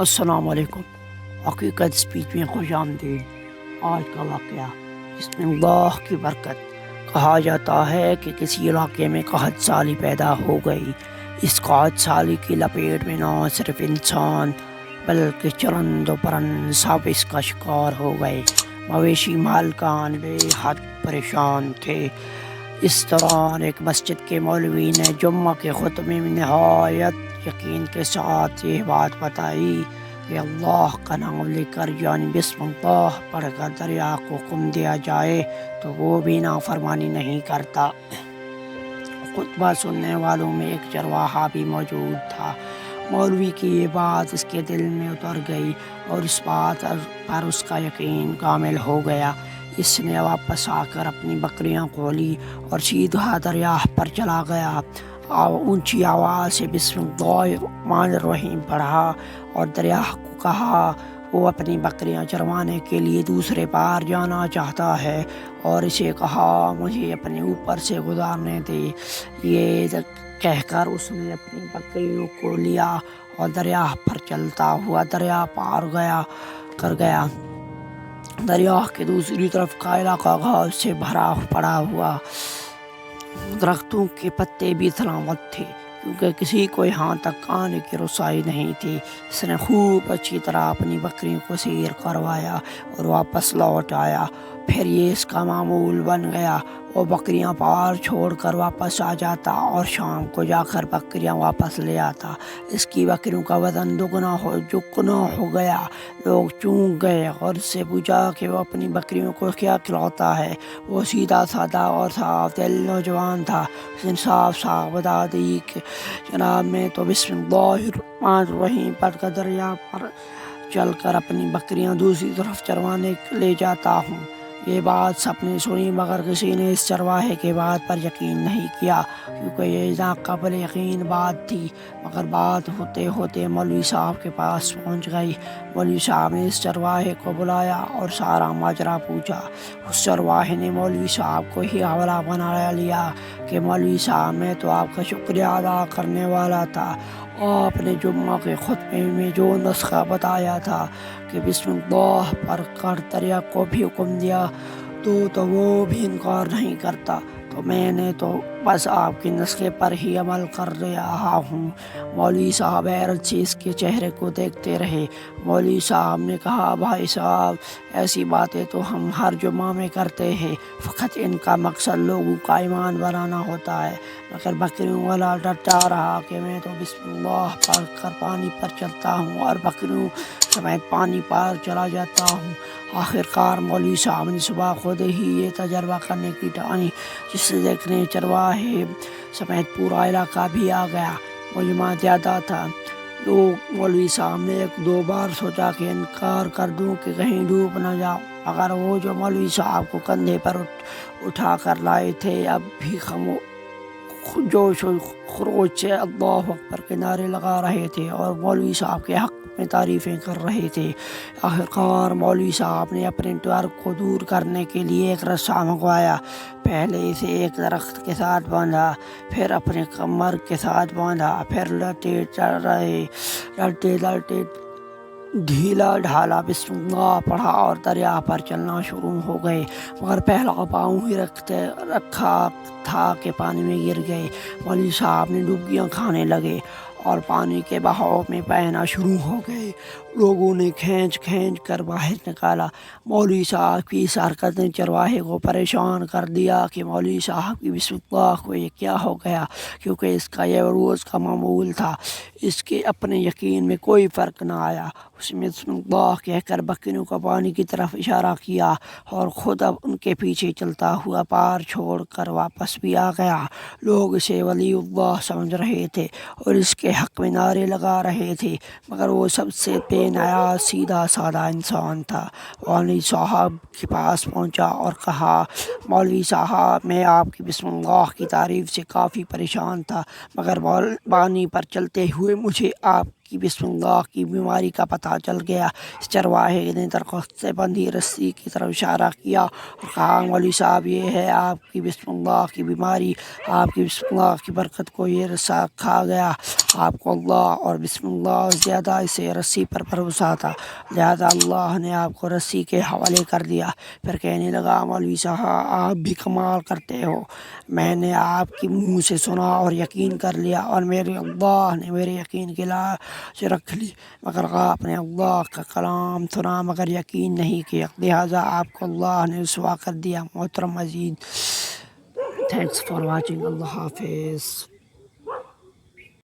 السلام علیکم۔ حقیقت اسپیچ میں خوش آمدید۔ آج کا واقعہ بسم اللہ کی برکت۔ کہا جاتا ہے کہ کسی علاقے میں قحط سالی پیدا ہو گئی۔ اس قحط سالی کی لپیٹ میں نہ صرف انسان بلکہ چرند و پرند سب اس کا شکار ہو گئے۔ مویشی مالکان بے حد پریشان تھے۔ اس دوران ایک مسجد کے مولوی نے جمعہ کے خطبے میں نہایت یقین کے ساتھ یہ بات بتائی کہ اللہ کا نام لے کر یعنی بسم اللہ پڑھ کر دریا کو حکم دیا جائے تو وہ بھی نافرمانی نہیں کرتا۔ خطبہ سننے والوں میں ایک چرواہا بھی موجود تھا۔ مولوی کی یہ بات اس کے دل میں اتر گئی اور اس بات پر اس کا یقین کامل ہو گیا۔ اس نے واپس آ کر اپنی بکریاں کھولی اور سیدھا دریا پر چلا گیا۔ اونچی آواز سے بسم اللہ الرحمن الرحیم پڑھا اور دریا کو کہا وہ اپنی بکریاں چروانے کے لیے دوسرے پار جانا چاہتا ہے اور اسے کہا مجھے اپنے اوپر سے گزارنے دے۔ یہ کہہ کر اس نے اپنی بکریوں کو لیا اور دریا پر چلتا ہوا دریا پار کر گیا۔ دریا کے دوسری طرف کا علاقہ گھاس سے بھرا پڑا ہوا، درختوں کے پتے بھی سلامت تھے کیونکہ کسی کو یہاں تک آنے کی رسائی نہیں تھی۔ اس نے خوب اچھی طرح اپنی بکریوں کو سیر کروایا اور واپس لوٹ آیا۔ پھر یہ اس کا معمول بن گیا، وہ بکریاں پار چھوڑ کر واپس آ جاتا اور شام کو جا کر بکریاں واپس لے آتا۔ اس کی بکریوں کا وزن دگنا ہو گیا۔ لوگ چونک گئے اور اس سے پوچھا کہ وہ اپنی بکریوں کو کیا کھلاتا ہے۔ وہ سیدھا سادہ اور صاف دل نوجوان تھا۔ اس نے صاف بتا دی کہ جناب میں تو بسم اللہ الرحمن الرحیم پڑھ کر دریا پر چل کر اپنی بکریاں دوسری طرف چروانے لے جاتا ہوں۔ یہ بات سب نے سنی مگر کسی نے اس چرواہے کے بات پر یقین نہیں کیا کیونکہ یہ ناقابل یقین بات تھی۔ مگر بات ہوتے ہوتے مولوی صاحب کے پاس پہنچ گئی۔ مولوی صاحب نے اس چرواہے کو بلایا اور سارا ماجرا پوچھا۔ اس چرواہے نے مولوی صاحب کو ہی حوالہ بنا لیا کہ مولوی صاحب میں تو آپ کا شکریہ ادا کرنے والا تھا۔ آپ نے جمعہ کے خطبے میں جو نسخہ بتایا تھا کہ بسم اللہ پڑھ کر دریا کو بھی حکم دیا تو وہ بھی انکار نہیں کرتا، تو میں نے تو بس آپ کے نسخے پر ہی عمل کر رہا ہوں۔ مولوی صاحب حیرت سے اس کے چہرے کو دیکھتے رہے۔ مولوی صاحب نے کہا بھائی صاحب ایسی باتیں تو ہم ہر جمعہ میں کرتے ہیں، فقط ان کا مقصد لوگوں کا ایمان بنانا ہوتا ہے۔ مگر بکریوں والا ڈرتا رہا کہ میں تو بسم اللہ پڑھ کر پانی پر چلتا ہوں اور بکریوں سمیت پانی پر چلا جاتا ہوں۔ آخر کار مولوی صاحب نے صبح خود ہی یہ تجربہ کرنے کی ٹھانی، جس سے دیکھنے چرواہے سمیت پورا علاقہ بھی آ گیا۔ مجمع زیادہ تھا۔ لوگ مولوی صاحب نے ایک دو بار سوچا کہ انکار کر دوں کہ کہیں ڈوب نہ جاؤ، مگر وہ جو مولوی صاحب کو کندھے پر اٹھا کر لائے تھے اب بھی جوش و خروش سے اللہ اکبر کے نعرے لگا رہے تھے اور مولوی صاحب کے حق میں تعریفیں کر رہے تھے۔ آخرکار مولوی صاحب نے اپنے ڈر کو دور کرنے کے لیے ایک رسا منگوایا۔ پہلے اسے ایک درخت کے ساتھ باندھا، پھر اپنے کمر کے ساتھ باندھا، پھر لڑتے ڈھیلا ڈھالا بسم اللہ پڑھا اور دریا پر چلنا شروع ہو گئے، مگر پہلا پاؤں ہی رکھا تھا کہ پانی میں گر گئے۔ مولوی صاحب نے ڈبکیاں کھانے لگے اور پانی کے بہاؤ میں بہنا شروع ہو گئے۔ لوگوں نے کھینچ کر باہر نکالا۔ مولوی صاحب کی اس حرکت نے چرواہے کو پریشان کر دیا کہ مولوی صاحب کی بسم اللہ کو یہ کیا ہو گیا، کیونکہ اس کا یہ روز کا معمول تھا۔ اس کے اپنے یقین میں کوئی فرق نہ آیا۔ اس نے بسم اللہ کہہ کر بکریوں کو پانی کی طرف اشارہ کیا اور خود اب ان کے پیچھے چلتا ہوا پار چھوڑ کر واپس بھی آ گیا۔ لوگ اسے ولی اللہ سمجھ رہے تھے اور اس کے حق میں نعرے لگا رہے تھے، مگر وہ سب سے بے نیاز سیدھا سادہ انسان تھا۔ مولوی صاحب کے پاس پہنچا اور کہا مولوی صاحب میں آپ کی بسم اللہ کی تعریف سے کافی پریشان تھا، مگر پانی پر چلتے ہوئے مجھے آپ کی بسم اللہ کی بیماری کا پتہ چل گیا۔ اس چرواہے نے درخت سے بندھی رسی کی طرف اشارہ کیا اور کہا مولوی صاحب یہ ہے آپ کی بسم اللہ کی بیماری، آپ کی بسم اللہ کی برکت کو یہ رسا کھا گیا۔ آپ کو اللہ اور بسم اللہ زیادہ اسے رسی پر بھروسہ تھا، لہذا اللہ نے آپ کو رسی کے حوالے کر دیا۔ پھر کہنے لگا مولوی صاحب آپ بھی کمال کرتے ہو، میں نے آپ کی منہ سے سنا اور یقین کر لیا، اور میرے اللہ نے میرے یقین کی لاج رکھ لی، مگر آپ نے اللہ کا کلام سنا مگر یقین نہیں کیا، لہذا آپ کو اللہ نے رسوا کر دیا۔ محترم عزیز، تھینکس فار واچنگ، اللہ حافظ۔